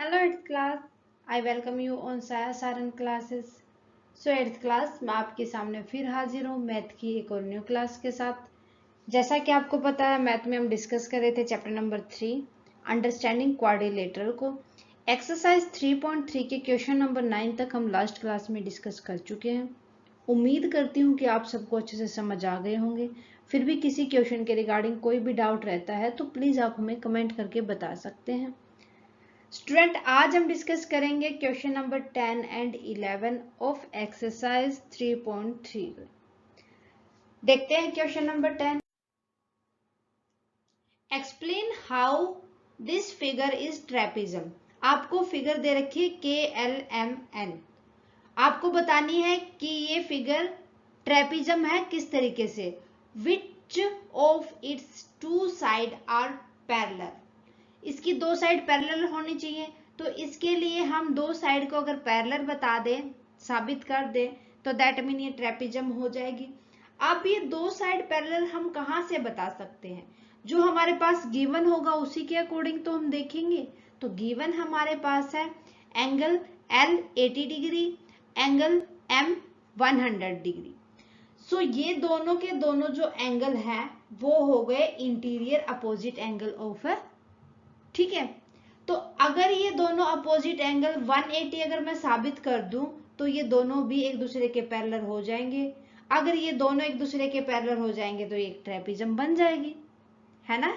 Hello 8th class, I welcome you on Saya Saran classes. So 8th class मैं आपके सामने फिर हाजिर हूँ मैथ की एक और न्यू क्लास के साथ। जैसा कि आपको पता है मैथ में हम डिस्कस कर रहे थे चैप्टर नंबर 3 अंडरस्टैंडिंग क्वाड्रिलेटरल को। एक्सरसाइज 3.3 के क्वेश्चन नंबर 9 तक हम लास्ट क्लास में डिस्कस कर चुके हैं। उम्मीद करती हूँ कि आप सबको अच्छे से समझ आ गए होंगे। फिर भी किसी क्वेश्चन के रिगार्डिंग कोई भी डाउट रहता है तो प्लीज़ आप हमें कमेंट करके बता सकते हैं। स्टूडेंट आज हम डिस्कस करेंगे question number 10 and 11 of exercise 3.3। देखते हैं question number 10। Explain how this figure is trapezium. आपको फिगर दे रखी है KLMN। आपको बतानी है कि ये फिगर ट्रेपिज्म है किस तरीके से। Which of its two side are parallel. इसकी दो साइड पैरेलल होनी चाहिए, तो इसके लिए हम दो साइड को अगर पैरेलल बता दें, साबित कर दें, तो दैट मीन ये ट्रेपिज्म हो जाएगी। अब ये दो साइड पैरेलल हम कहाँ से बता सकते हैं? जो हमारे पास गिवन होगा उसी के अकॉर्डिंग तो हम देखेंगे। तो गिवन हमारे पास है angle L 80 degree, angle M 100 degree. So ये दोनों के दोनों जो एंगल हैं वो हो गए इंटीरियर अपोजिट एंगल ऑफ है। ठीक है, तो अगर ये दोनों अपोजिट एंगल 180 अगर मैं साबित कर दूं तो ये दोनों भी एक दूसरे के पैरेलल हो जाएंगे। अगर ये दोनों एक दूसरे के पैरेलल हो जाएंगे तो एक ट्रेपिज्म बन जाएगी, है ना।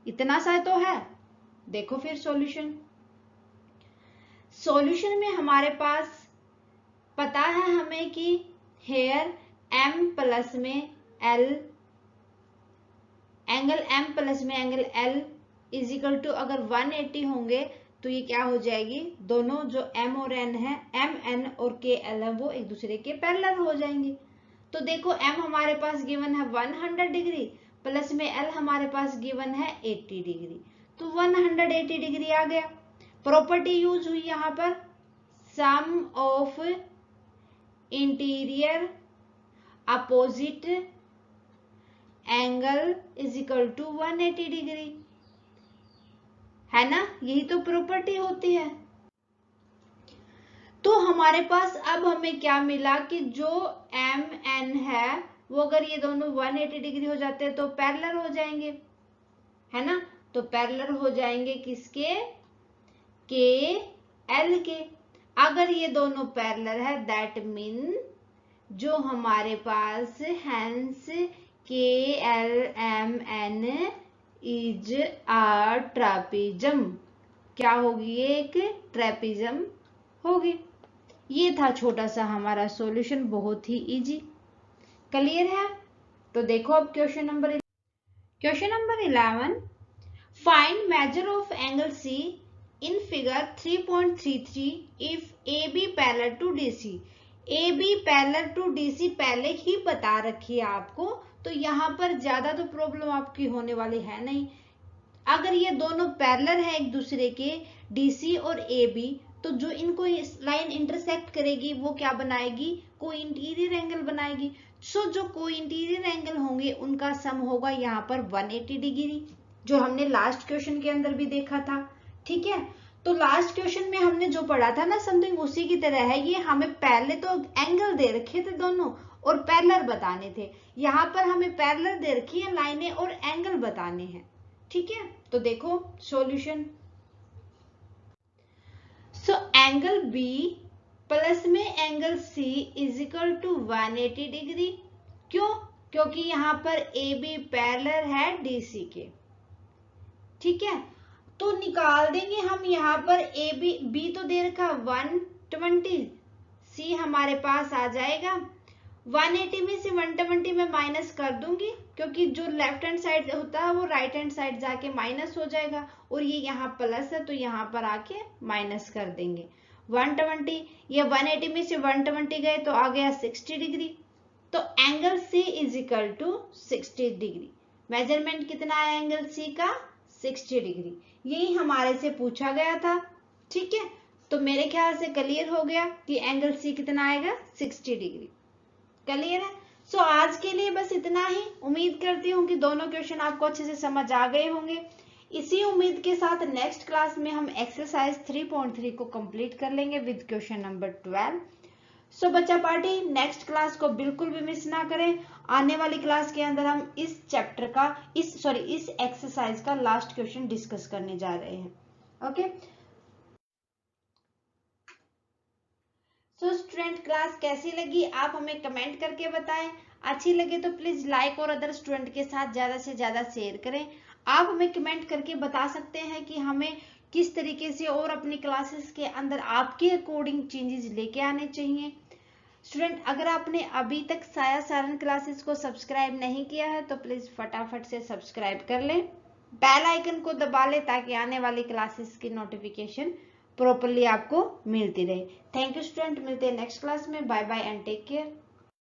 इतना सा तो है। देखो फिर सॉल्यूशन में हमारे पास पता है हमें कि हेयर M प्लस में L, एंगल M प्लस में angle L is equal to अगर 180 होंगे तो ये क्या हो जाएगी, दोनों जो M और N है, MN और KL है, वो एक दूसरे के पैरेलल हो जाएंगे। तो देखो M हमारे पास गिवन है 100 डिग्री प्लस में L हमारे पास गिवन है 80 डिग्री, तो 180 डिग्री आ गया। प्रॉपर्टी यूज हुई यहाँ पर, sum of interior opposite angle is equal to 180 degree, है ना। यही तो प्रॉपर्टी होती है। तो हमारे पास अब हमें क्या मिला कि जो MN है वो अगर ये दोनों 180 डिग्री हो जाते हैं तो पैरेलल हो जाएंगे, है ना। तो पैरेलल हो जाएंगे किसके, KL के। अगर ये दोनों पैरेलल है दैट मीन जो हमारे पास हैंस KLMN इज आ ट्रापिज्म। क्या होगी, ये एक ट्रेपिज्म होगी। ये था छोटा सा हमारा सॉल्यूशन, बहुत ही इजी। क्लियर है। तो देखो अब question number 11। Find measure of angle C in figure 3.33 if AB parallel to DC। AB parallel to DC पहले ही बता रखी है आपको, तो यहाँ पर ज्यादा तो प्रॉब्लम आपकी होने वाली है नहीं। अगर ये दोनों पैरेलल है एक दूसरे के DC और AB, तो जो इनको लाइन इंटरसेक्ट करेगी वो क्या बनाएगी, कोई इंटीरियर एंगल बनाएगी। सो जो कोई इंटीरियर एंगल होंगे उनका सम होगा यहाँ पर 180 डिग्री, जो हमने लास्ट क्वेश्चन के अंदर भी देखा था। ठीक है, तो लास्ट क्वेश्चन में हमने जो पढ़ा था ना समथिंग उसी की तरह है। ये हमें पहले तो एंगल दे रखे थे दोनों और पैरेलल बताने थे, यहाँ पर हमें पैरेलल दे रखी है लाइनें और एंगल बताने हैं। ठीक है, तो देखो solution. So angle B plus में angle C is equal to 180 degree. क्यों? क्योंकि यहाँ पर AB पैरेलल है DC के। ठीक है, तो निकाल देंगे हम यहाँ पर B तो दे रखा 120, C हमारे पास आ जाएगा 180 में से 120 में माइनस कर दूंगी, क्योंकि जो लेफ्ट हैंड साइड होता है वो राइट हैंड साइड जाके माइनस हो जाएगा, और ये यहाँ प्लस है तो यहाँ पर आके माइनस कर देंगे 120। ये 180 में से 120 गए तो आ गया 60 डिग्री। तो angle C is equal to 60 degree. Measurement कितना है एंगल C का, 60 डिग्री। यही हमारे से पूछा गया था। ठीक है, तो मेरे ख्याल से क्लियर हो गया कि एंगल C कितना आएगा, 60 डिग्री। क्लियर है। सो आज के लिए बस इतना ही। उम्मीद करती हूँ कि दोनों क्वेश्चन आपको अच्छे से समझ आ गए होंगे। इसी उम्मीद के साथ नेक्स्ट क्लास में हम एक्सरसाइज 3.3 को कंप्लीट कर लेंगे विद क्वेश्चन नंबर 12। सो बच्चा पार्टी नेक्स्ट क्लास को बिल्कुल भी मिस ना करें। आने वाली क्लास के अंदर हम इस चैप्टर का इस एक्सरसाइज का लास्ट क्वेश्चन डिस्कस करने जा रहे हैं। ओके सो स्टूडेंट, क्लास कैसी लगी आप हमें कमेंट करके बताएं। अच्छी लगे तो प्लीज लाइक और अदर स्टूडेंट के साथ ज्यादा से ज्यादा शेयर करें। आप हमें कमेंट करके बता सकते हैं कि हमें किस तरीके से और अपनी क्लासेस के अंदर आपके अकॉर्डिंग चेंजेस लेके आने चाहिए। स्टूडेंट, अगर आपने अभी तक साया सारन क्लासेस को सब्सक्राइब नहीं किया है तो प्लीज फटाफट से सब्सक्राइब कर लें, बेल आइकन को दबा लें ताकि आने वाली क्लासेस की नोटिफिकेशन प्रॉपरली आपको मिलती रहे। थैंक यू स्टूडेंट, मिलते हैं नेक्स्ट क्लास में। Bye bye and take care.